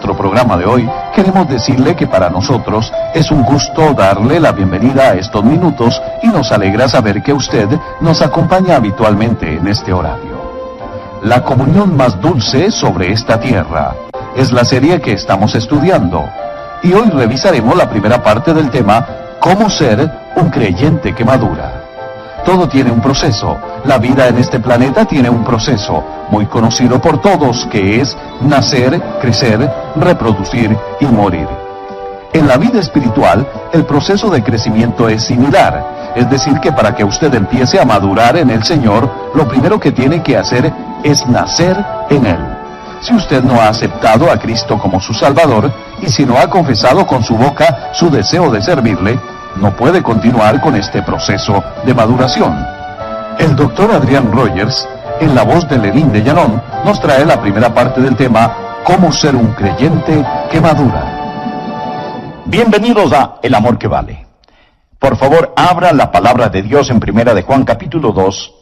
nuestro programa de hoy, queremos decirle que para nosotros es un gusto darle la bienvenida a estos minutos y nos alegra saber que usted nos acompaña habitualmente en este horario. La comunión más dulce sobre esta tierra es la serie que estamos estudiando y hoy revisaremos la primera parte del tema ¿Cómo ser un creyente que madura? Todo tiene un proceso. La vida en este planeta tiene un proceso muy conocido por todos, que es nacer, crecer, reproducir y morir. En la vida espiritual, el proceso de crecimiento es similar. Es decir, que para que usted empiece a madurar en el Señor, lo primero que tiene que hacer es nacer en Él. Si usted no ha aceptado a Cristo como su Salvador, y si no ha confesado con su boca su deseo de servirle, no puede continuar con este proceso de maduración. El doctor Adrián Rogers, en la voz de Lenín de Llanón, nos trae la primera parte del tema ¿Cómo ser un creyente que madura? Bienvenidos a El Amor que Vale. Por favor, abra la palabra de Dios en Primera de Juan capítulo 2.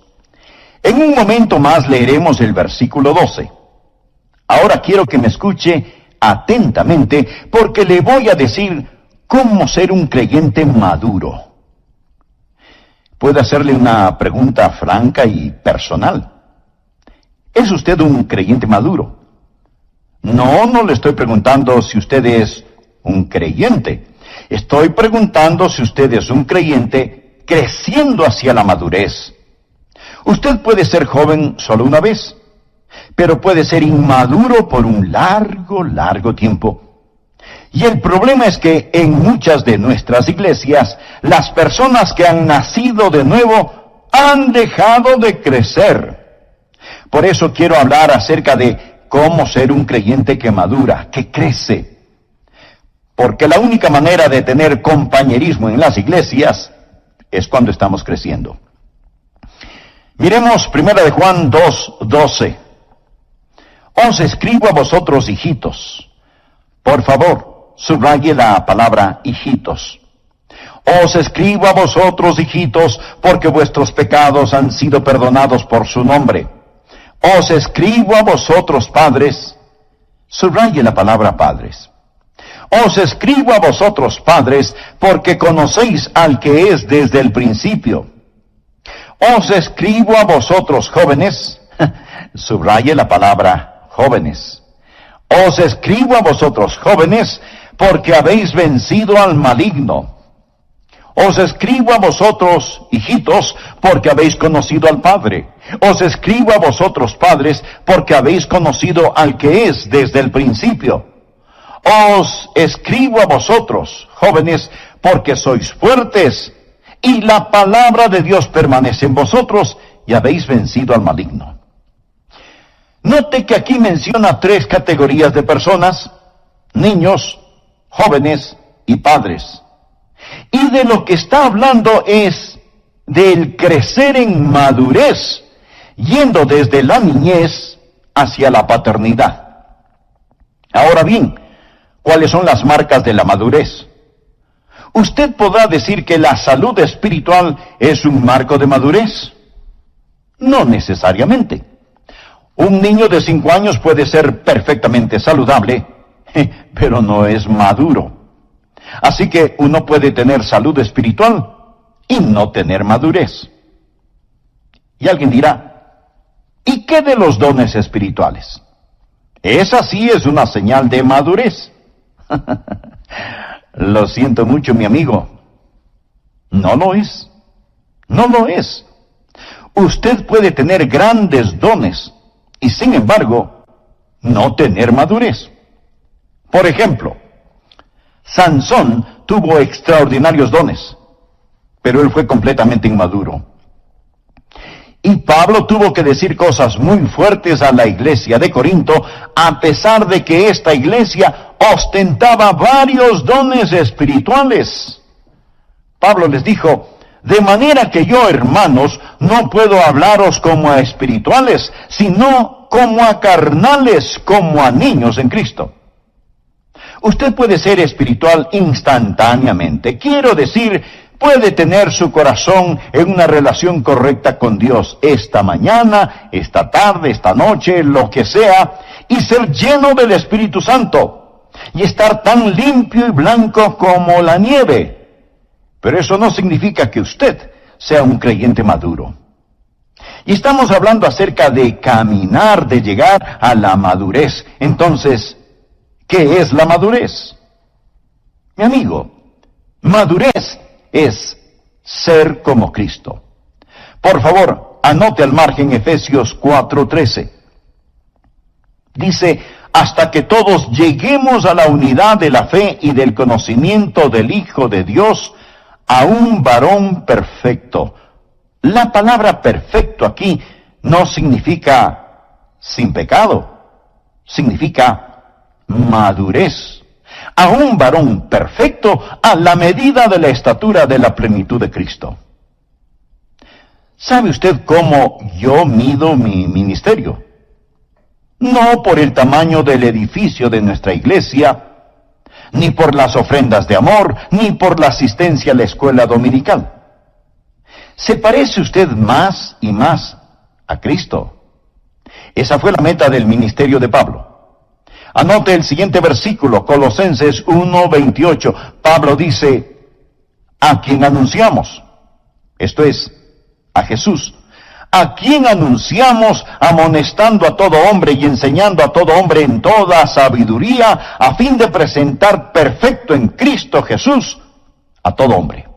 En un momento más leeremos el versículo 12. Ahora quiero que me escuche atentamente porque le voy a decir ¿cómo ser un creyente maduro? Puedo hacerle una pregunta franca y personal. ¿Es usted un creyente maduro? No le estoy preguntando si usted es un creyente. Estoy preguntando si usted es un creyente creciendo hacia la madurez. Usted puede ser joven solo una vez, pero puede ser inmaduro por un largo tiempo. Y el problema es que en muchas de nuestras iglesias, las personas que han nacido de nuevo han dejado de crecer. Por eso quiero hablar acerca de cómo ser un creyente que madura, que crece. Porque la única manera de tener compañerismo en las iglesias es cuando estamos creciendo. Miremos 1 de Juan 2:12. Os escribo a vosotros, hijitos. Por favor, subraye la palabra hijitos. Os escribo a vosotros, hijitos, porque vuestros pecados han sido perdonados por su nombre. Os escribo a vosotros, padres. Subraye la palabra padres. Os escribo a vosotros, padres, porque conocéis al que es desde el principio. Os escribo a vosotros, jóvenes. Subraye la palabra jóvenes. Os escribo a vosotros, jóvenes, porque habéis vencido al maligno. Os escribo a vosotros, hijitos, porque habéis conocido al Padre. Os escribo a vosotros, padres, porque habéis conocido al que es desde el principio. Os escribo a vosotros, jóvenes, porque sois fuertes, y la palabra de Dios permanece en vosotros, y habéis vencido al maligno. Note que aquí menciona 3 categorías de personas: niños, jóvenes y padres. Y de lo que está hablando es del crecer en madurez, yendo desde la niñez hacia la paternidad. Ahora bien, ¿cuáles son las marcas de la madurez? Usted podrá decir que la salud espiritual es un marco de madurez. No necesariamente. Un niño de 5 años puede ser perfectamente saludable, pero no es maduro. Así que uno puede tener salud espiritual y no tener madurez. Y alguien dirá, ¿y qué de los dones espirituales? Esa sí es una señal de madurez. Lo siento mucho, mi amigo. No lo es. No lo es. Usted puede tener grandes dones y sin embargo, no tener madurez. Por ejemplo, Sansón tuvo extraordinarios dones, pero él fue completamente inmaduro. Y Pablo tuvo que decir cosas muy fuertes a la iglesia de Corinto, a pesar de que esta iglesia ostentaba varios dones espirituales. Pablo les dijo, de manera que yo, hermanos, no puedo hablaros como a espirituales, sino como a carnales, como a niños en Cristo. Usted puede ser espiritual instantáneamente. Quiero decir, puede tener su corazón en una relación correcta con Dios esta mañana, esta tarde, esta noche, lo que sea, y ser lleno del Espíritu Santo. y estar tan limpio y blanco como la nieve. Pero eso no significa que usted sea un creyente maduro. Y estamos hablando acerca de caminar, de llegar a la madurez. Entonces, ¿qué es la madurez? Mi amigo, madurez es ser como Cristo. Por favor, anote al margen Efesios 4:13. Dice, hasta que todos lleguemos a la unidad de la fe y del conocimiento del Hijo de Dios, a un varón perfecto. La palabra perfecto aquí no significa sin pecado, significa madurez. A un varón perfecto a la medida de la estatura de la plenitud de Cristo. ¿Sabe usted cómo yo mido mi ministerio? No por el tamaño del edificio de nuestra iglesia, ni por las ofrendas de amor, ni por la asistencia a la escuela dominical. ¿Se parece usted más y más a Cristo? Esa fue la meta del ministerio de Pablo. Anote el siguiente versículo, Colosenses 1:28. Pablo dice, a quien anunciamos, esto es, a Jesús, a quien anunciamos amonestando a todo hombre y enseñando a todo hombre en toda sabiduría, a fin de presentar perfecto en Cristo Jesús a todo hombre.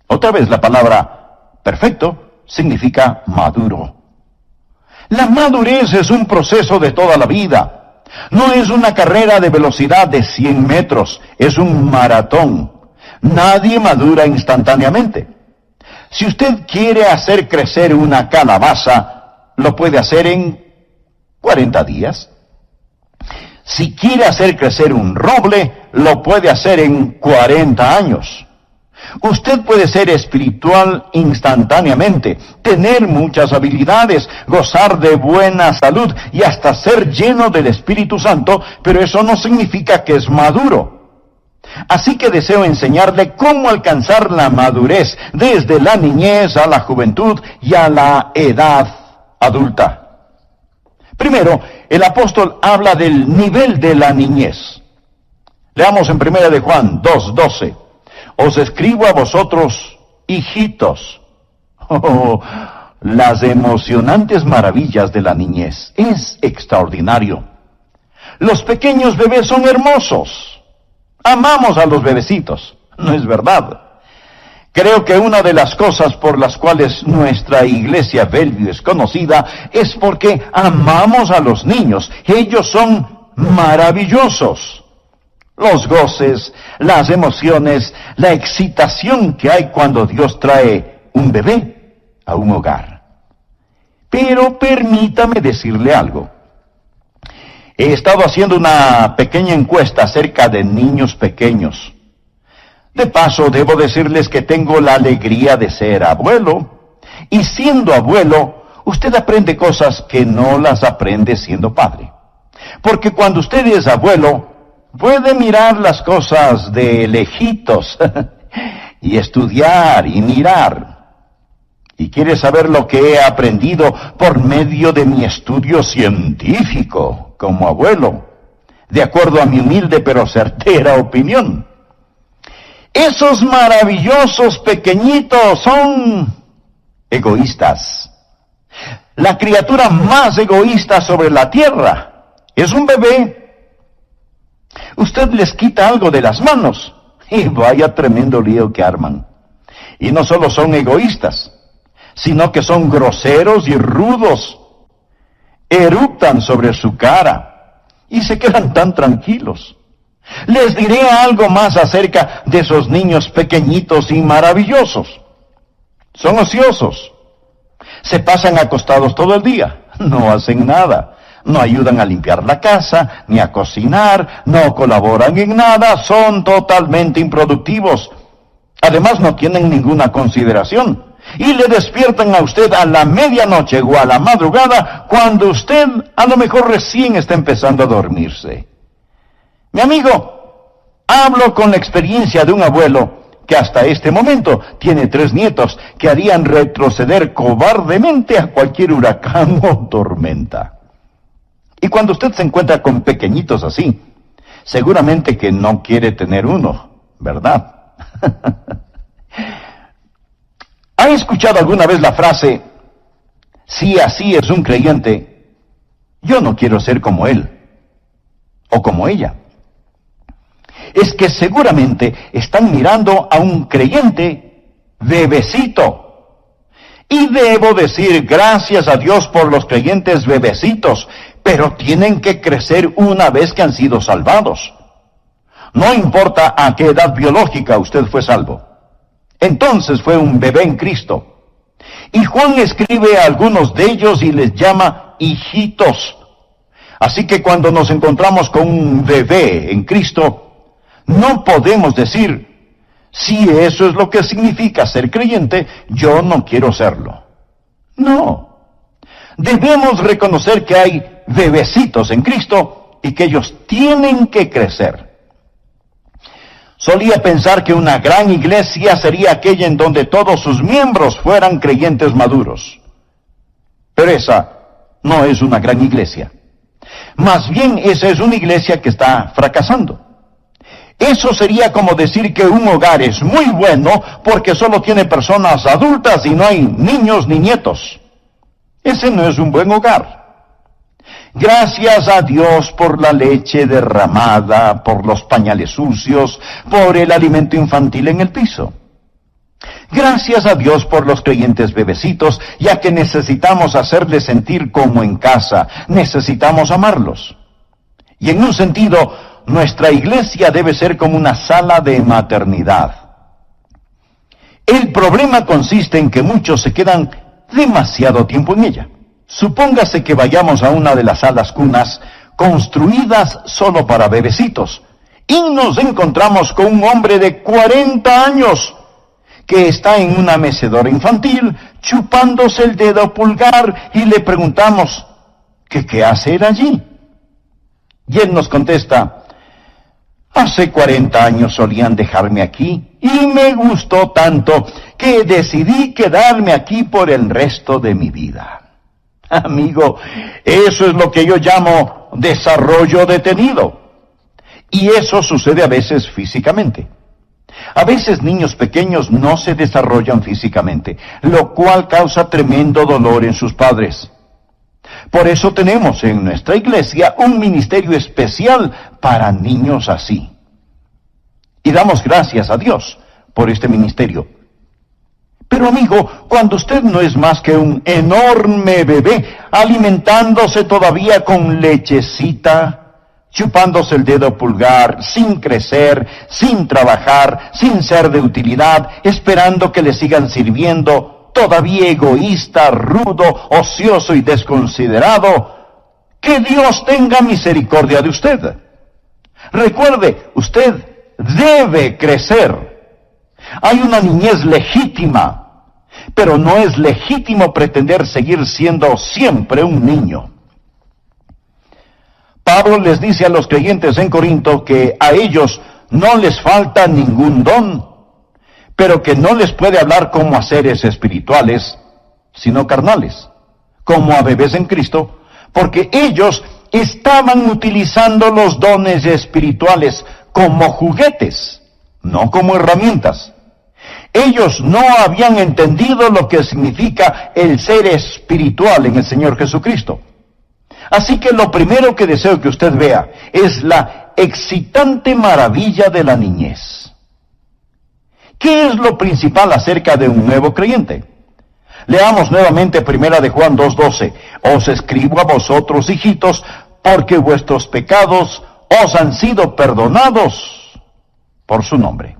Otra vez la palabra perfecto significa maduro. La madurez es un proceso de toda la vida. No es una carrera de velocidad de 100 metros, es un maratón. Nadie madura instantáneamente. Si usted quiere hacer crecer una calabaza, lo puede hacer en 40 días. Si quiere hacer crecer un roble, lo puede hacer en 40 años. Usted puede ser espiritual instantáneamente, tener muchas habilidades, gozar de buena salud y hasta ser lleno del Espíritu Santo, pero eso no significa que es maduro. Así que deseo enseñarle cómo alcanzar la madurez desde la niñez a la juventud y a la edad adulta. Primero, el apóstol habla del nivel de la niñez. Leamos en 1 de Juan 2:12. Os escribo a vosotros, hijitos. Oh, las emocionantes maravillas de la niñez. Es extraordinario. Los pequeños bebés son hermosos. Amamos a los bebecitos, ¿no es verdad? Creo que una de las cosas por las cuales nuestra iglesia Bellevue es conocida es porque amamos a los niños. Ellos son maravillosos. Los goces, las emociones, la excitación que hay cuando Dios trae un bebé a un hogar. Pero permítame decirle algo. He estado haciendo una pequeña encuesta acerca de niños pequeños. De paso, debo decirles que tengo la alegría de ser abuelo. Y siendo abuelo, usted aprende cosas que no las aprende siendo padre. Porque cuando usted es abuelo, puede mirar las cosas de lejitos y estudiar y mirar. ¿Y quiere saber lo que he aprendido por medio de mi estudio científico como abuelo? De acuerdo a mi humilde pero certera opinión. Esos maravillosos pequeñitos son egoístas. La criatura más egoísta sobre la tierra es un bebé. Usted les quita algo de las manos y vaya tremendo lío que arman. Y no solo son egoístas, sino que son groseros y rudos. Eruptan sobre su cara y se quedan tan tranquilos. Les diré algo más acerca de esos niños pequeñitos y maravillosos. Son ociosos. Se pasan acostados todo el día. No hacen nada. No ayudan a limpiar la casa, ni a cocinar, no colaboran en nada, son totalmente improductivos. Además no tienen ninguna consideración. Y le despiertan a usted a la medianoche o a la madrugada cuando usted a lo mejor recién está empezando a dormirse. Mi amigo, hablo con la experiencia de un abuelo que hasta este momento tiene 3 nietos que harían retroceder cobardemente a cualquier huracán o tormenta. Y cuando usted se encuentra con pequeñitos así, Seguramente que no quiere tener uno, ¿verdad? ¿Ha escuchado alguna vez la frase, si así es un creyente, yo no quiero ser como él o como ella? Es que seguramente están mirando a un creyente bebecito. Y debo decir gracias a Dios por los creyentes bebecitos, pero tienen que crecer una vez que han sido salvados. No importa a qué edad biológica usted fue salvo. Entonces fue un bebé en Cristo. Y Juan escribe a algunos de ellos y les llama hijitos. Así que cuando nos encontramos con un bebé en Cristo, no podemos decir, si eso es lo que significa ser creyente, yo no quiero serlo. No. Debemos reconocer que hay bebecitos en Cristo y que ellos tienen que crecer. Solía pensar que una gran iglesia sería aquella en donde todos sus miembros fueran creyentes maduros. Pero esa no es una gran iglesia. Más bien, esa es una iglesia que está fracasando. Eso sería como decir que un hogar es muy bueno porque solo tiene personas adultas y no hay niños ni nietos. Ese no es un buen hogar. Gracias a Dios por la leche derramada, por los pañales sucios, por el alimento infantil en el piso. Gracias a Dios por los creyentes bebecitos, ya que necesitamos hacerles sentir como en casa, necesitamos amarlos. Y en un sentido, nuestra iglesia debe ser como una sala de maternidad. El problema consiste en que muchos se quedan demasiado tiempo en ella. Supóngase que vayamos a una de las salas cunas construidas solo para bebecitos y nos encontramos con un hombre de 40 años que está en una mecedora infantil chupándose el dedo pulgar y le preguntamos, ¿qué hace él allí? Y él nos contesta, hace 40 años solían dejarme aquí y me gustó tanto que decidí quedarme aquí por el resto de mi vida. Amigo, eso es lo que yo llamo desarrollo detenido. Y eso sucede a veces físicamente. A veces niños pequeños no se desarrollan físicamente, lo cual causa tremendo dolor en sus padres. Por eso tenemos en nuestra iglesia un ministerio especial para niños así. Y damos gracias a Dios por este ministerio. Pero amigo, cuando usted no es más que un enorme bebé, alimentándose todavía con lechecita, chupándose el dedo pulgar, sin crecer, sin trabajar, sin ser de utilidad, esperando que le sigan sirviendo, todavía egoísta, rudo, ocioso y desconsiderado, que Dios tenga misericordia de usted. Recuerde, usted debe crecer. Hay una niñez legítima, pero no es legítimo pretender seguir siendo siempre un niño. Pablo les dice a los creyentes en Corinto que a ellos no les falta ningún don, pero que no les puede hablar como a seres espirituales, sino carnales, como a bebés en Cristo, porque ellos estaban utilizando los dones espirituales como juguetes, no como herramientas. Ellos no habían entendido lo que significa el ser espiritual en el Señor Jesucristo. Así que lo primero que deseo que usted vea es la excitante maravilla de la niñez. ¿Qué es lo principal acerca de un nuevo creyente? Leamos nuevamente 1 de Juan 2:12. Os escribo a vosotros, hijitos, porque vuestros pecados os han sido perdonados por su nombre.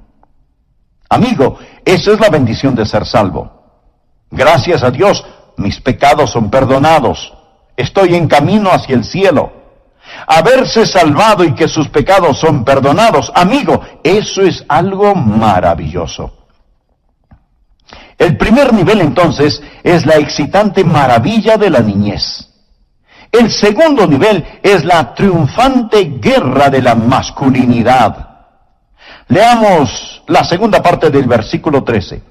Amigo, esa es la bendición de ser salvo. Gracias a Dios, mis pecados son perdonados. Estoy en camino hacia el cielo. Haberse salvado y que sus pecados son perdonados, amigo, eso es algo maravilloso. El primer nivel entonces es la excitante maravilla de la niñez. El segundo nivel es la triunfante guerra de la masculinidad. Leamos la segunda parte del versículo 13.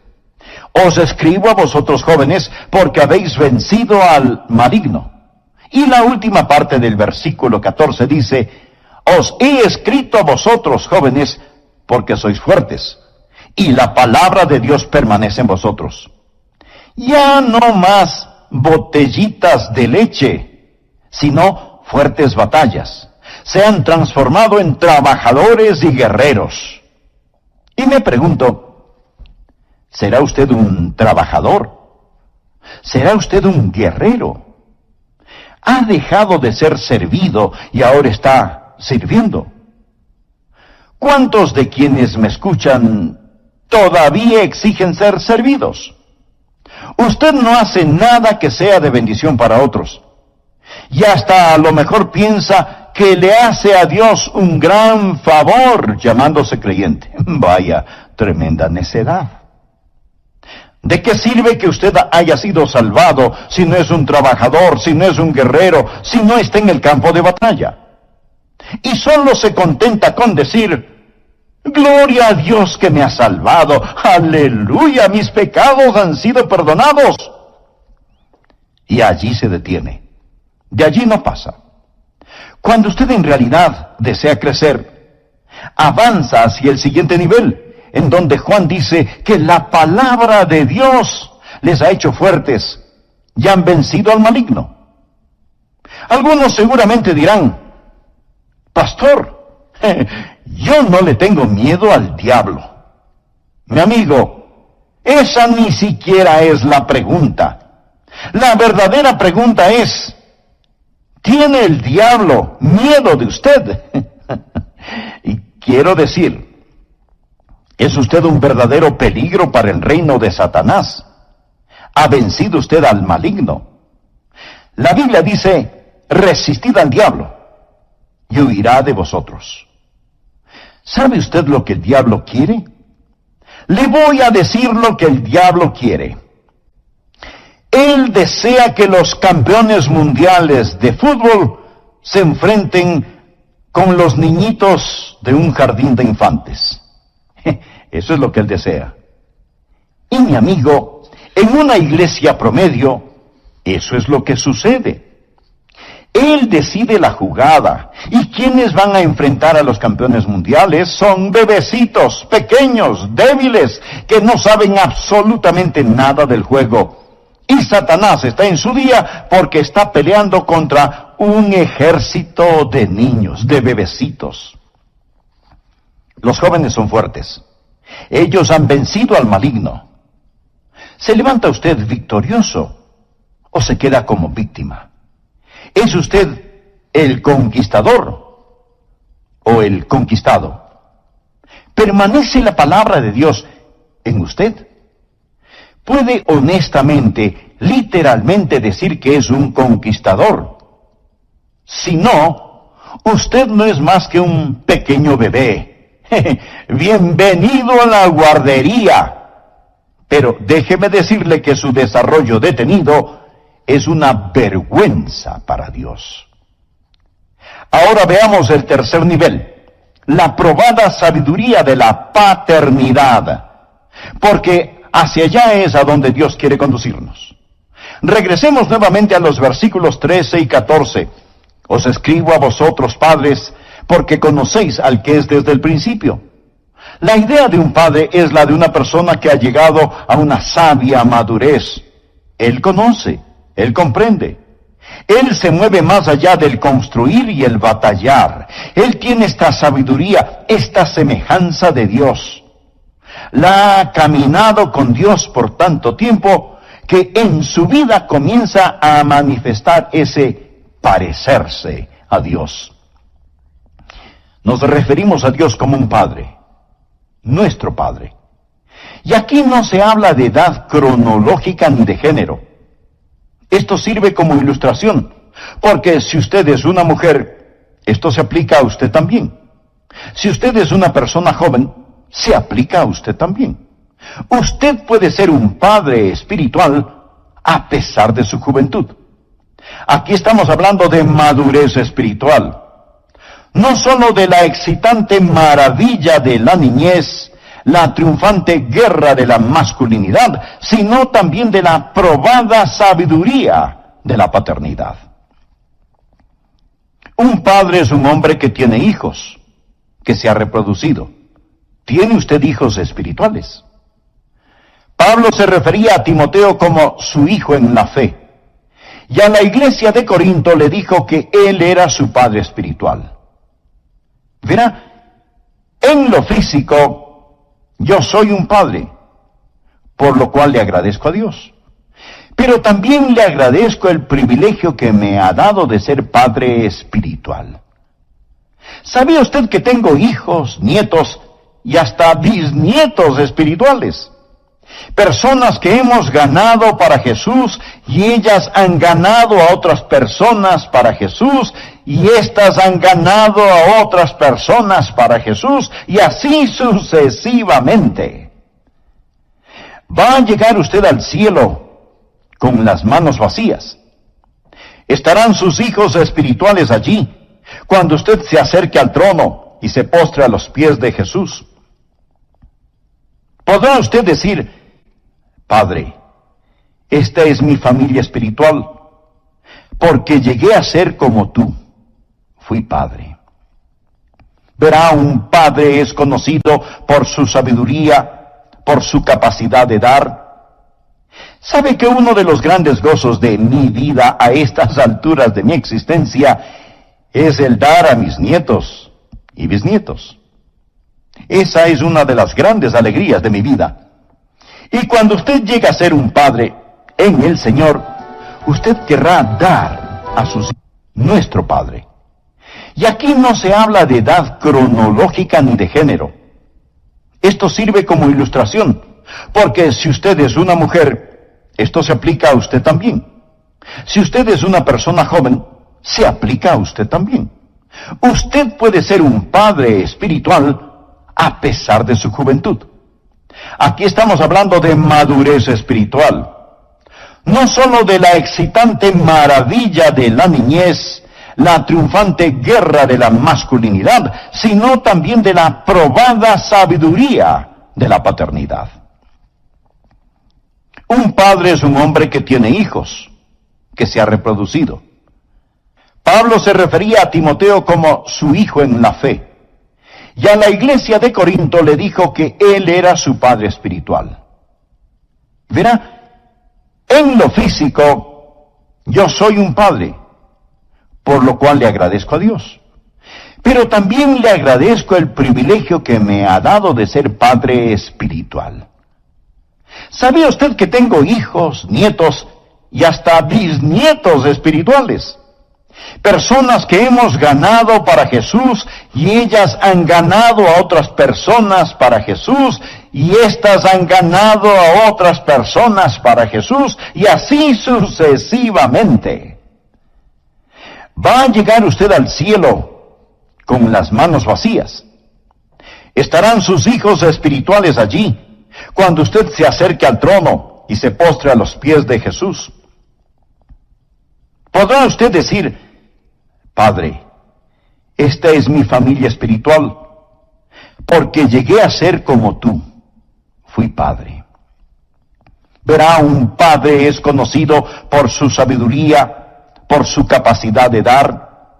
Os escribo a vosotros jóvenes porque habéis vencido al maligno. Y la última parte del versículo 14 dice, Os he escrito a vosotros, jóvenes, porque sois fuertes, y la palabra de Dios permanece en vosotros. Ya no más botellitas de leche, sino fuertes batallas. Se han transformado en trabajadores y guerreros. Y me pregunto, ¿será usted un trabajador? ¿Será usted un guerrero? ¿Ha dejado de ser servido y ahora está sirviendo? ¿Cuántos de quienes me escuchan todavía exigen ser servidos? Usted no hace nada que sea de bendición para otros. Y hasta a lo mejor piensa que le hace a Dios un gran favor llamándose creyente. Vaya, tremenda necedad. ¿De qué sirve que usted haya sido salvado si no es un trabajador, si no es un guerrero, si no está en el campo de batalla? Y solo se contenta con decir, gloria a Dios que me ha salvado, aleluya, mis pecados han sido perdonados. Y allí se detiene, de allí no pasa. Cuando usted en realidad desea crecer, avanza hacia el siguiente nivel, en donde Juan dice que la palabra de Dios les ha hecho fuertes y han vencido al maligno. Algunos seguramente dirán, pastor, yo no le tengo miedo al diablo. Mi amigo, esa ni siquiera es la pregunta. La verdadera pregunta es, ¿tiene el diablo miedo de usted? Y quiero decir, ¿es usted un verdadero peligro para el reino de Satanás? ¿Ha vencido usted al maligno? La Biblia dice, resistid al diablo y huirá de vosotros. ¿Sabe usted lo que el diablo quiere? Le voy a decir lo que el diablo quiere. Él desea que los campeones mundiales de fútbol se enfrenten con los niñitos de un jardín de infantes. Eso es lo que él desea. Y mi amigo, en una iglesia promedio, eso es lo que sucede. Él decide la jugada, y quienes van a enfrentar a los campeones mundiales son bebecitos, pequeños, débiles, que no saben absolutamente nada del juego. Y Satanás está en su día porque está peleando contra un ejército de niños, de bebecitos. Los jóvenes son fuertes. Ellos han vencido al maligno. ¿Se levanta usted victorioso o se queda como víctima? ¿Es usted el conquistador o el conquistado? ¿Permanece la palabra de Dios en usted? ¿Puede honestamente, literalmente decir que es un conquistador? Si no, usted no es más que un pequeño bebé. Bienvenido a la guardería. Pero déjeme decirle que su desarrollo detenido es una vergüenza para Dios. Ahora veamos el tercer nivel, la probada sabiduría de la paternidad, porque hacia allá es a donde Dios quiere conducirnos. Regresemos nuevamente a los versículos 13 y 14. Os escribo a vosotros, padres, porque conocéis al que es desde el principio. La idea de un padre es la de una persona que ha llegado a una sabia madurez. Él conoce, él comprende. Él se mueve más allá del construir y el batallar. Él tiene esta sabiduría, esta semejanza de Dios. La ha caminado con Dios por tanto tiempo que en su vida comienza a manifestar ese parecerse a Dios. Nos referimos a Dios como un Padre, nuestro Padre. Y aquí no se habla de edad cronológica ni de género. Esto sirve como ilustración, porque si usted es una mujer, esto se aplica a usted también. Si usted es una persona joven, se aplica a usted también. Usted puede ser un padre espiritual a pesar de su juventud. Aquí estamos hablando de madurez espiritual. No sólo de la excitante maravilla de la niñez, la triunfante guerra de la masculinidad, sino también de la probada sabiduría de la paternidad. Un padre es un hombre que tiene hijos, que se ha reproducido. ¿Tiene usted hijos espirituales? Pablo se refería a Timoteo como su hijo en la fe. Y a la iglesia de Corinto le dijo que él era su padre espiritual. Verá, en lo físico, yo soy un padre, por lo cual le agradezco a Dios. Pero también le agradezco el privilegio que me ha dado de ser padre espiritual. ¿Sabía usted que tengo hijos, nietos y hasta bisnietos espirituales? Personas que hemos ganado para Jesús y ellas han ganado a otras personas para Jesús y éstas han ganado a otras personas para Jesús y así sucesivamente. ¿Va a llegar usted al cielo con las manos vacías? ¿Estarán sus hijos espirituales allí cuando usted se acerque al trono y se postre a los pies de Jesús? ¿Podrá usted decir: Padre, esta es mi familia espiritual, porque llegué a ser como tú, fui padre? Verá, un padre es conocido por su sabiduría, por su capacidad de dar. ¿Sabe que uno de los grandes gozos de mi vida a estas alturas de mi existencia es el dar a mis nietos y bisnietos? Esa es una de las grandes alegrías de mi vida. Y cuando usted llegue a ser un padre en el Señor, usted querrá dar a sus hijos, nuestro Padre. Y aquí no se habla de edad cronológica ni de género. Esto sirve como ilustración, porque si usted es una mujer, esto se aplica a usted también. Si usted es una persona joven, se aplica a usted también. Usted puede ser un padre espiritual a pesar de su juventud. Aquí estamos hablando de madurez espiritual. No sólo de la excitante maravilla de la niñez, la triunfante guerra de la masculinidad, sino también de la probada sabiduría de la paternidad. Un padre es un hombre que tiene hijos, que se ha reproducido. Pablo se refería a Timoteo como su hijo en la fe. Y a la iglesia de Corinto le dijo que él era su padre espiritual. Verá, en lo físico, yo soy un padre, por lo cual le agradezco a Dios. Pero también le agradezco el privilegio que me ha dado de ser padre espiritual. ¿Sabía usted que tengo hijos, nietos y hasta bisnietos espirituales? Personas que hemos ganado para Jesús y ellas han ganado a otras personas para Jesús y éstas han ganado a otras personas para Jesús y así sucesivamente. ¿Va a llegar usted al cielo con las manos vacías? ¿Estarán sus hijos espirituales allí cuando usted se acerque al trono y se postre a los pies de Jesús? ¿Podrá usted decir: Padre, esta es mi familia espiritual, porque llegué a ser como tú, fui padre? Verá, un padre es conocido por su sabiduría, por su capacidad de dar.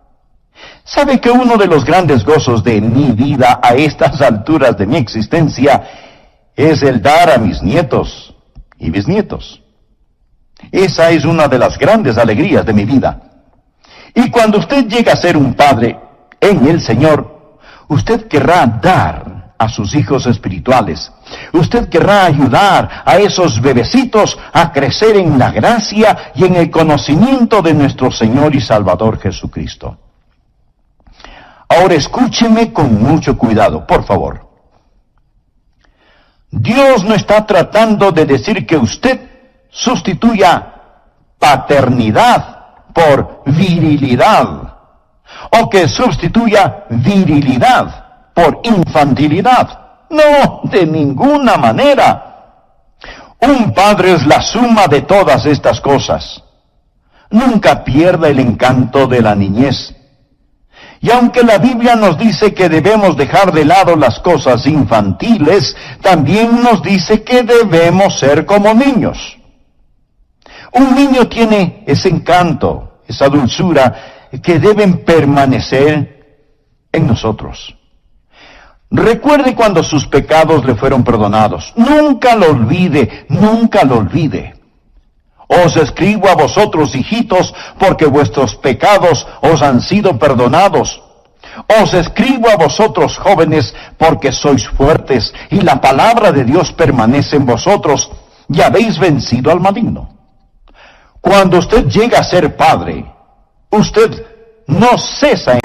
¿Sabe que uno de los grandes gozos de mi vida a estas alturas de mi existencia es el dar a mis nietos y bisnietos? Esa es una de las grandes alegrías de mi vida. Y cuando usted llega a ser un padre en el Señor, usted querrá dar a sus hijos espirituales. Usted querrá ayudar a esos bebecitos a crecer en la gracia y en el conocimiento de nuestro Señor y Salvador Jesucristo. Ahora escúcheme con mucho cuidado, por favor. Dios no está tratando de decir que usted sustituya paternidad por virilidad, o que sustituya virilidad por infantilidad. No, de ninguna manera. Un padre es la suma de todas estas cosas. Nunca pierda el encanto de la niñez. Y aunque la Biblia nos dice que debemos dejar de lado las cosas infantiles, también nos dice que debemos ser como niños. Un niño tiene ese encanto, esa dulzura, que deben permanecer en nosotros. Recuerde cuando sus pecados le fueron perdonados. Nunca lo olvide, nunca lo olvide. Os escribo a vosotros, hijitos, porque vuestros pecados os han sido perdonados. Os escribo a vosotros, jóvenes, porque sois fuertes, y la palabra de Dios permanece en vosotros, y habéis vencido al maligno. Cuando usted llega a ser padre, usted no cesa en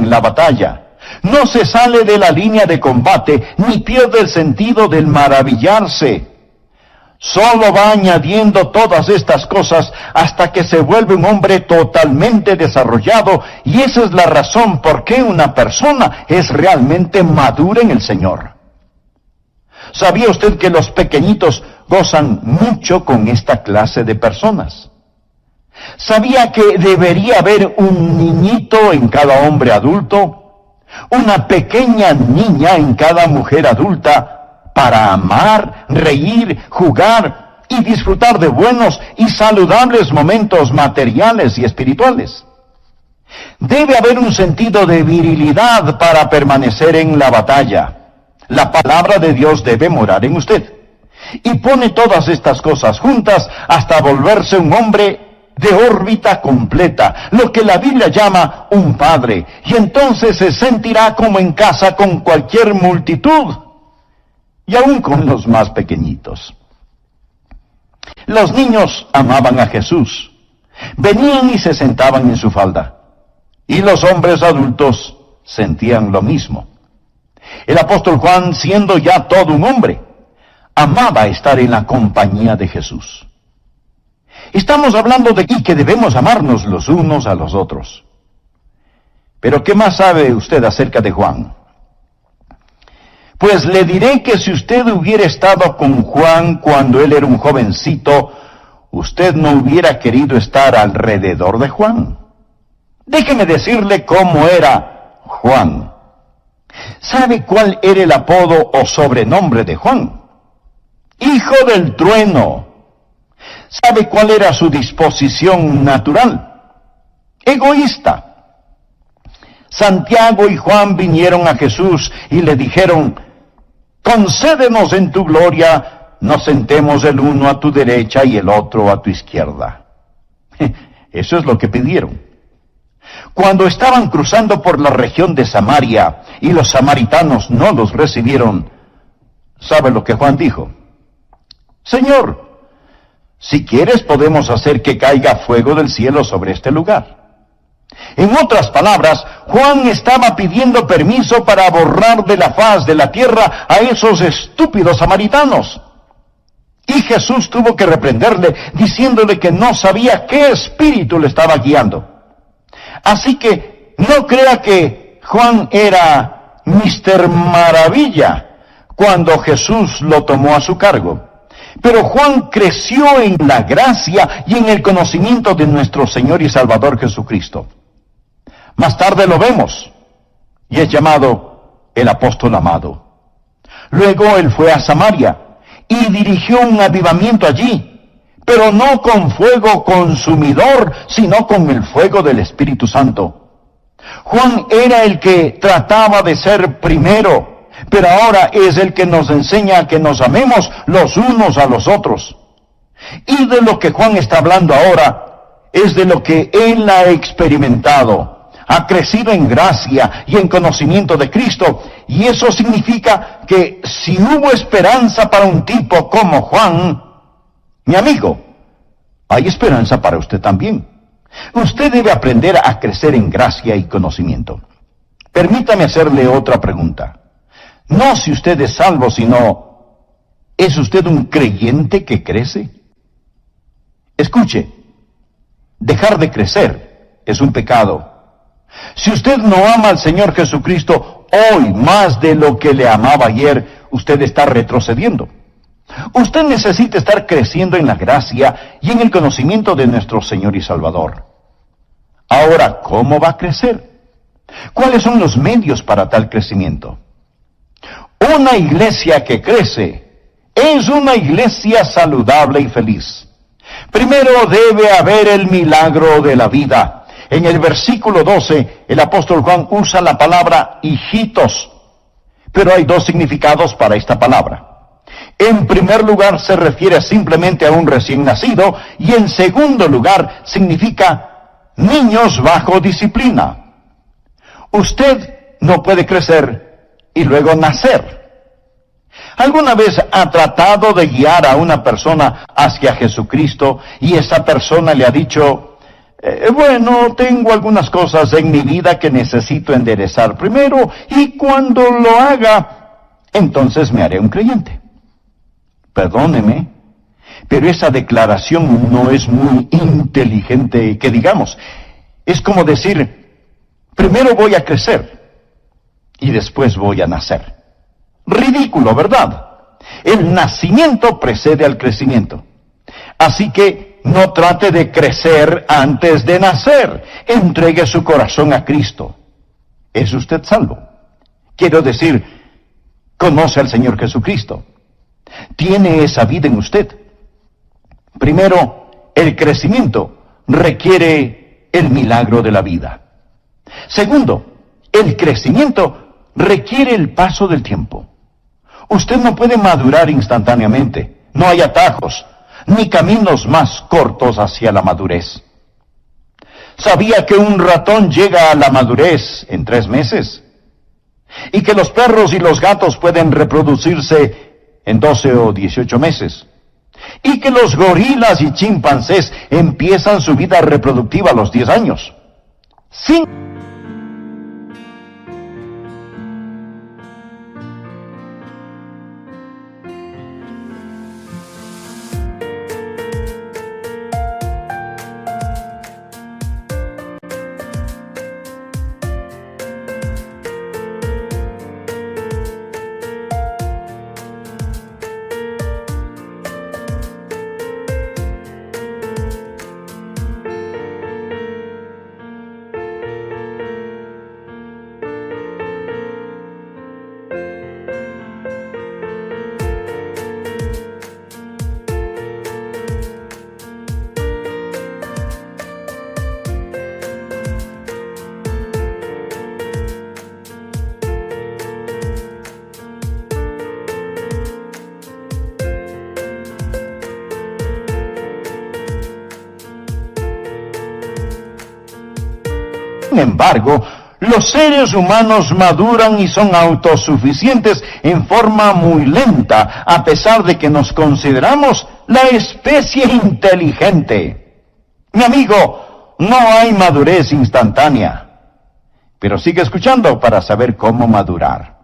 la batalla. No se sale de la línea de combate, ni pierde el sentido del maravillarse. Solo va añadiendo todas estas cosas hasta que se vuelve un hombre totalmente desarrollado, y esa es la razón por qué una persona es realmente madura en el Señor. ¿Sabía usted que los pequeñitos gozan mucho con esta clase de personas? ¿Sabía que debería haber un niñito en cada hombre adulto? Una pequeña niña en cada mujer adulta para amar, reír, jugar y disfrutar de buenos y saludables momentos materiales y espirituales. Debe haber un sentido de virilidad para permanecer en la batalla. La palabra de Dios debe morar en usted. Y pone todas estas cosas juntas hasta volverse un hombre de órbita completa, lo que la Biblia llama un padre, y entonces se sentirá como en casa con cualquier multitud, y aún con los más pequeñitos. Los niños amaban a Jesús, venían y se sentaban en su falda, y los hombres adultos sentían lo mismo. El apóstol Juan, siendo ya todo un hombre, amaba estar en la compañía de Jesús. Estamos hablando de que debemos amarnos los unos a los otros. Pero ¿qué más sabe usted acerca de Juan? Pues le diré que si usted hubiera estado con Juan cuando él era un jovencito, usted no hubiera querido estar alrededor de Juan. Déjeme decirle cómo era Juan. ¿Sabe cuál era el apodo o sobrenombre de Juan? Hijo del trueno. ¿Sabe cuál era su disposición natural? Egoísta. Santiago y Juan vinieron a Jesús y le dijeron: concédenos en tu gloria, nos sentemos el uno a tu derecha y el otro a tu izquierda. Eso es lo que pidieron. Cuando estaban cruzando por la región de Samaria y los samaritanos no los recibieron, ¿sabe lo que Juan dijo? Señor, si quieres podemos hacer que caiga fuego del cielo sobre este lugar. En otras palabras, Juan estaba pidiendo permiso para borrar de la faz de la tierra a esos estúpidos samaritanos. Y Jesús tuvo que reprenderle, diciéndole que no sabía qué espíritu le estaba guiando. Así que no crea que Juan era Mr. Maravilla cuando Jesús lo tomó a su cargo. Pero Juan creció en la gracia y en el conocimiento de nuestro Señor y Salvador Jesucristo. Más tarde lo vemos, y es llamado el apóstol amado. Luego él fue a Samaria y dirigió un avivamiento allí, pero no con fuego consumidor, sino con el fuego del Espíritu Santo. Juan era el que trataba de ser primero, pero ahora es el que nos enseña a que nos amemos los unos a los otros. Y de lo que Juan está hablando ahora es de lo que él ha experimentado. ha crecido en gracia y en conocimiento de Cristo, y eso significa que si hubo esperanza para un tipo como Juan, mi amigo, hay esperanza para usted también. Usted debe aprender a crecer en gracia y conocimiento. Permítame hacerle otra pregunta. No si usted es salvo, sino, ¿es usted un creyente que crece? Escuche, dejar de crecer es un pecado. Si usted no ama al Señor Jesucristo hoy más de lo que le amaba ayer, usted está retrocediendo. Usted necesita estar creciendo en la gracia y en el conocimiento de nuestro Señor y Salvador. Ahora, ¿cómo va a crecer? ¿Cuáles son los medios para tal crecimiento? Una iglesia que crece es una iglesia saludable y feliz. Primero debe haber el milagro de la vida. En el versículo 12, el apóstol Juan usa la palabra hijitos, pero hay dos significados para esta palabra. En primer lugar, se refiere simplemente a un recién nacido, y en segundo lugar, significa niños bajo disciplina. Usted no puede crecer y luego nacer. ¿Alguna vez ha tratado de guiar a una persona hacia Jesucristo y esa persona le ha dicho, bueno, tengo algunas cosas en mi vida que necesito enderezar primero, y cuando lo haga, entonces me haré un creyente? Perdóneme, pero esa declaración no es muy inteligente, que digamos. Es como decir, primero voy a crecer y después voy a nacer. Ridículo, ¿verdad? El nacimiento precede al crecimiento. Así que no trate de crecer antes de nacer. Entregue su corazón a Cristo. ¿Es usted salvo? Quiero decir, conoce al Señor Jesucristo. Tiene esa vida en usted. Primero, el crecimiento requiere el milagro de la vida. Segundo, el crecimiento requiere el paso del tiempo. Usted no puede madurar instantáneamente. No hay atajos, ni caminos más cortos hacia la madurez. ¿Sabía que un ratón llega a la madurez en 3 meses? Y que los perros y los gatos pueden reproducirse en 12 o 18 meses. Y que los gorilas y chimpancés empiezan su vida reproductiva a los 10 años. Sin embargo, los seres humanos maduran y son autosuficientes en forma muy lenta, a pesar de que nos consideramos la especie inteligente. Mi amigo, no hay madurez instantánea, pero sigue escuchando para saber cómo madurar.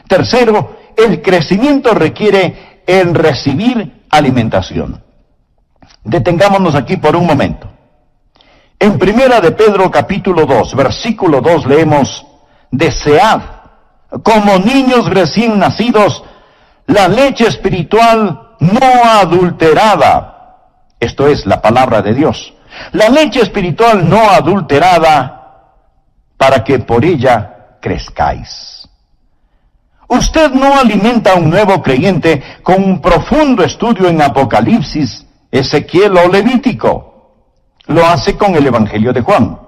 Tercero, el crecimiento requiere el recibir alimentación. Detengámonos aquí por un momento. En Primera de Pedro capítulo 2, versículo 2 leemos, desead, como niños recién nacidos, la leche espiritual no adulterada. Esto es la palabra de Dios. La leche espiritual no adulterada, para que por ella crezcáis. Usted no alimenta a un nuevo creyente con un profundo estudio en Apocalipsis, Ezequiel o Levítico. Lo hace con el Evangelio de Juan.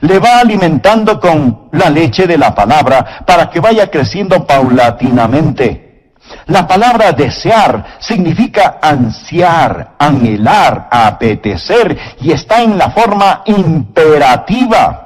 Le va alimentando con la leche de la palabra para que vaya creciendo paulatinamente. La palabra desear significa ansiar, anhelar, apetecer, y está en la forma imperativa.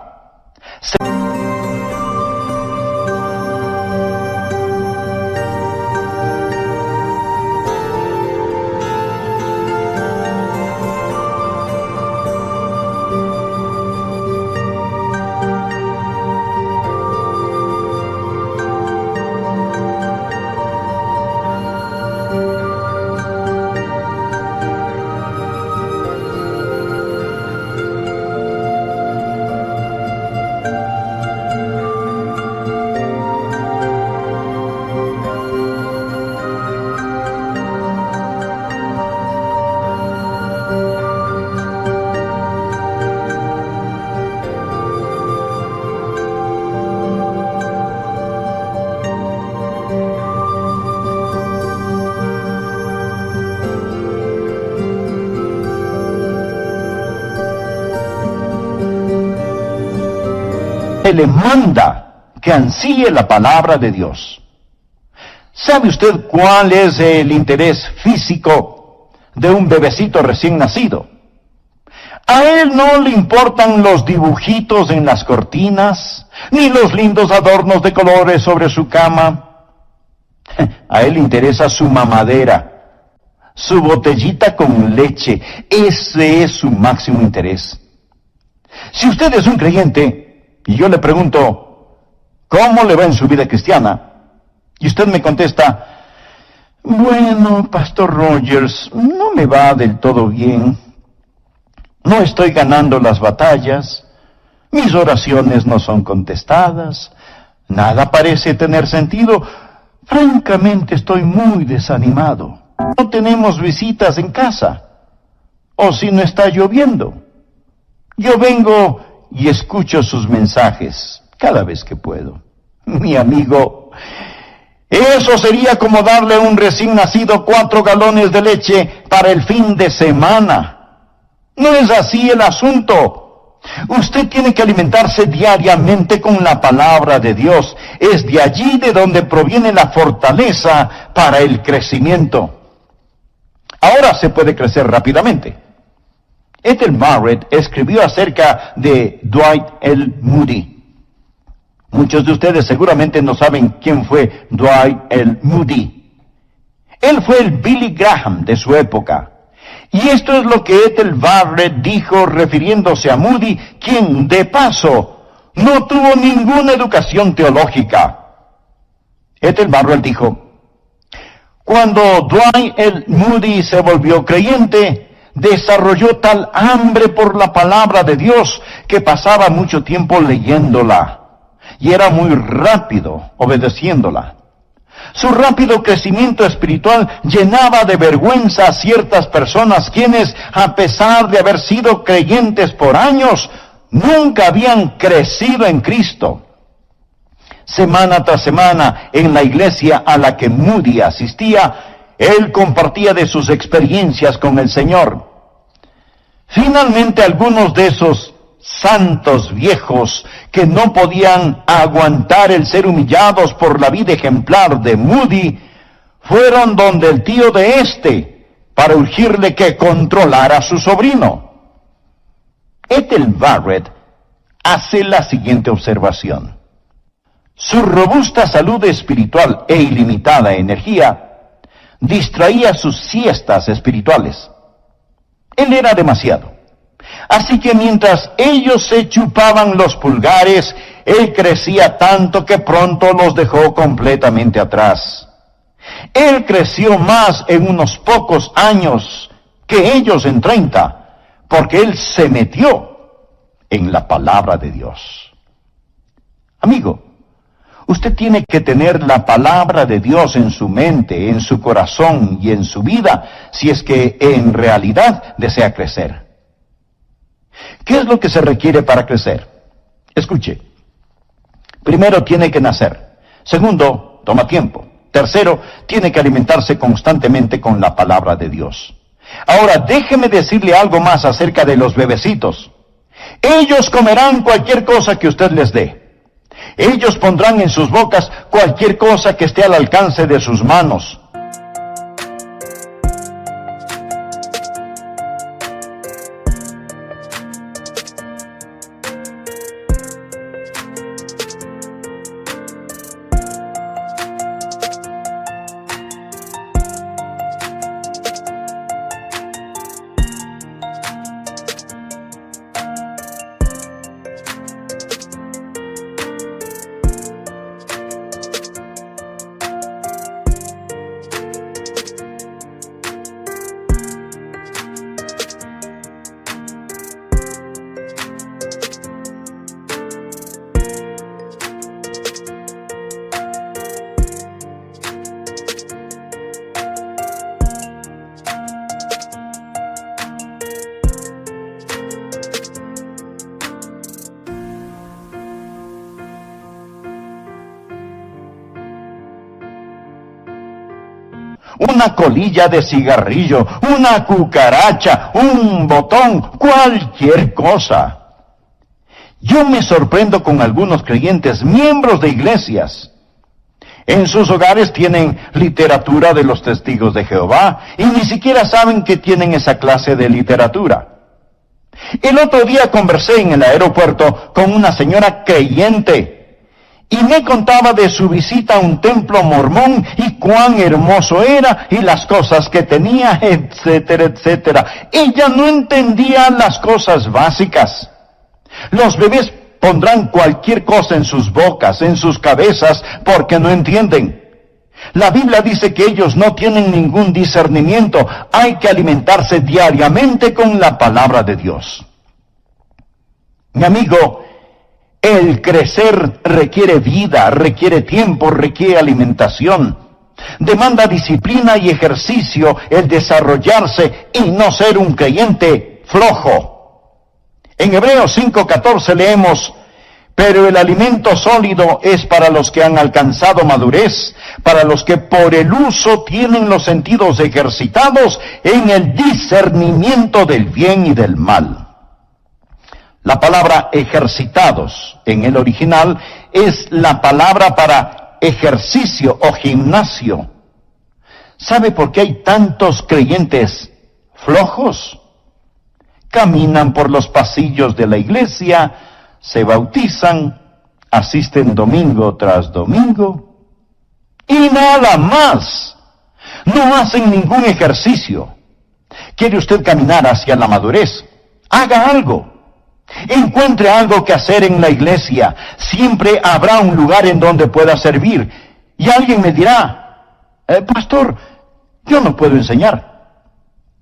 Le manda que ansíe la palabra de Dios. ¿Sabe usted cuál es el interés físico de un bebecito recién nacido? A él no le importan los dibujitos en las cortinas, ni los lindos adornos de colores sobre su cama. A él le interesa su mamadera, su botellita con leche. Ese es su máximo interés. Si usted es un creyente, y yo le pregunto, ¿cómo le va en su vida cristiana? Y usted me contesta, bueno, Pastor Rogers, no me va del todo bien. No estoy ganando las batallas, mis oraciones no son contestadas, nada parece tener sentido. Francamente estoy muy desanimado. No tenemos visitas en casa. O si no está lloviendo. Yo vengo y escucho sus mensajes cada vez que puedo. Mi amigo, eso sería como darle a un recién nacido 4 galones de leche para el fin de semana. No es así el asunto. Usted tiene que alimentarse diariamente con la palabra de Dios. Es de allí de donde proviene la fortaleza para el crecimiento. Ahora se puede crecer rápidamente. Ethel Barrett escribió acerca de Dwight L. Moody. Muchos de ustedes seguramente no saben quién fue Dwight L. Moody. Él fue el Billy Graham de su época. Y esto es lo que Ethel Barrett dijo refiriéndose a Moody, quien, de paso, no tuvo ninguna educación teológica. Ethel Barrett dijo, cuando Dwight L. Moody se volvió creyente, desarrolló tal hambre por la palabra de Dios que pasaba mucho tiempo leyéndola y era muy rápido obedeciéndola. Su rápido crecimiento espiritual llenaba de vergüenza a ciertas personas quienes, a pesar de haber sido creyentes por años, nunca habían crecido en Cristo. Semana tras semana, en la iglesia a la que Moody asistía, él compartía de sus experiencias con el Señor. Finalmente, algunos de esos santos viejos que no podían aguantar el ser humillados por la vida ejemplar de Moody, fueron donde el tío de para urgirle que controlara a su sobrino. Ethel Barrett hace la siguiente observación. Su robusta salud espiritual e ilimitada energía distraía sus siestas espirituales. Él era demasiado. Así que mientras ellos se chupaban los pulgares, él crecía tanto que pronto los dejó completamente atrás. Él creció más en unos pocos años que ellos en 30, porque él se metió en la palabra de Dios. Amigo, usted tiene que tener la palabra de Dios en su mente, en su corazón y en su vida, si es que en realidad desea crecer. ¿Qué es lo que se requiere para crecer? Escuche. Primero, tiene que nacer. Segundo, toma tiempo. Tercero, tiene que alimentarse constantemente con la palabra de Dios. Ahora, déjeme decirle algo más acerca de los bebecitos. Ellos comerán cualquier cosa que usted les dé. Ellos pondrán en sus bocas cualquier cosa que esté al alcance de sus manos. una colilla de cigarrillo, una cucaracha, un botón, cualquier cosa. Yo me sorprendo con algunos creyentes, miembros de iglesias. En sus hogares tienen literatura de los testigos de Jehová y ni siquiera saben que tienen esa clase de literatura. El otro día conversé en el aeropuerto con una señora creyente y me contaba de su visita a un templo mormón y cuán hermoso era y las cosas que tenía, etcétera, etcétera. Ella no entendía las cosas básicas. Los bebés pondrán cualquier cosa en sus bocas, en sus cabezas, porque no entienden. La Biblia dice que ellos no tienen ningún discernimiento. Hay que alimentarse diariamente con la palabra de Dios. Mi amigo, el crecer requiere vida, requiere tiempo, requiere alimentación. Demanda disciplina y ejercicio el desarrollarse y no ser un creyente flojo. En Hebreos 5:14 leemos: pero el alimento sólido es para los que han alcanzado madurez, para los que por el uso tienen los sentidos ejercitados en el discernimiento del bien y del mal. La palabra ejercitados en el original es la palabra para ejercicio o gimnasio. ¿Sabe por qué hay tantos creyentes flojos? Caminan por los pasillos de la iglesia, se bautizan, asisten domingo tras domingo y nada más. No hacen ningún ejercicio. ¿Quiere usted caminar hacia la madurez? Haga algo. Encuentre algo que hacer en la iglesia. Siempre habrá un lugar en donde pueda servir. Y alguien me dirá: pastor, yo no puedo enseñar.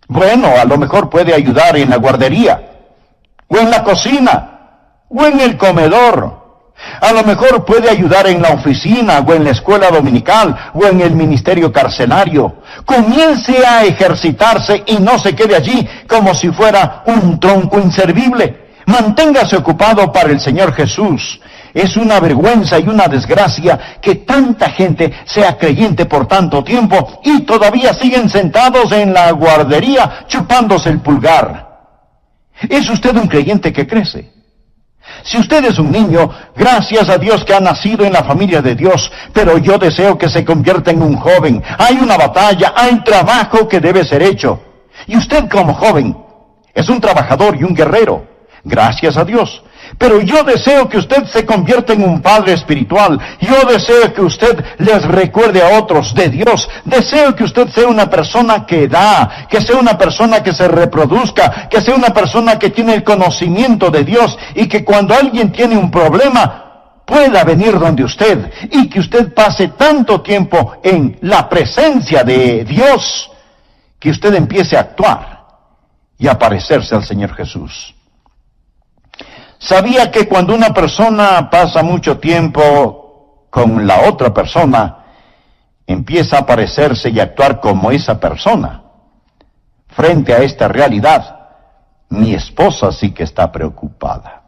Bueno, a lo mejor puede ayudar en la guardería, o en la cocina, o en el comedor. A lo mejor puede ayudar en la oficina, o en la escuela dominical, o en el ministerio carcelario. Comience a ejercitarse y no se quede allí como si fuera un tronco inservible. Manténgase ocupado para el Señor Jesús. Es una vergüenza y una desgracia que tanta gente sea creyente por tanto tiempo y todavía siguen sentados en la guardería chupándose el pulgar. ¿Es usted un creyente que crece? Si usted es un niño, gracias a Dios que ha nacido en la familia de Dios, pero yo deseo que se convierta en un joven. Hay una batalla, hay trabajo que debe ser hecho. Y usted como joven es un trabajador y un guerrero. Gracias a Dios. Pero yo deseo que usted se convierta en un padre espiritual. Yo deseo que usted les recuerde a otros de Dios. Deseo que usted sea una persona que da, que sea una persona que se reproduzca, que sea una persona que tiene el conocimiento de Dios y que cuando alguien tiene un problema pueda venir donde usted y que usted pase tanto tiempo en la presencia de Dios que usted empiece a actuar y a parecerse al Señor Jesús. ¿Sabía que cuando una persona pasa mucho tiempo con la otra persona, empieza a parecerse y actuar como esa persona? Frente a esta realidad, mi esposa sí que está preocupada.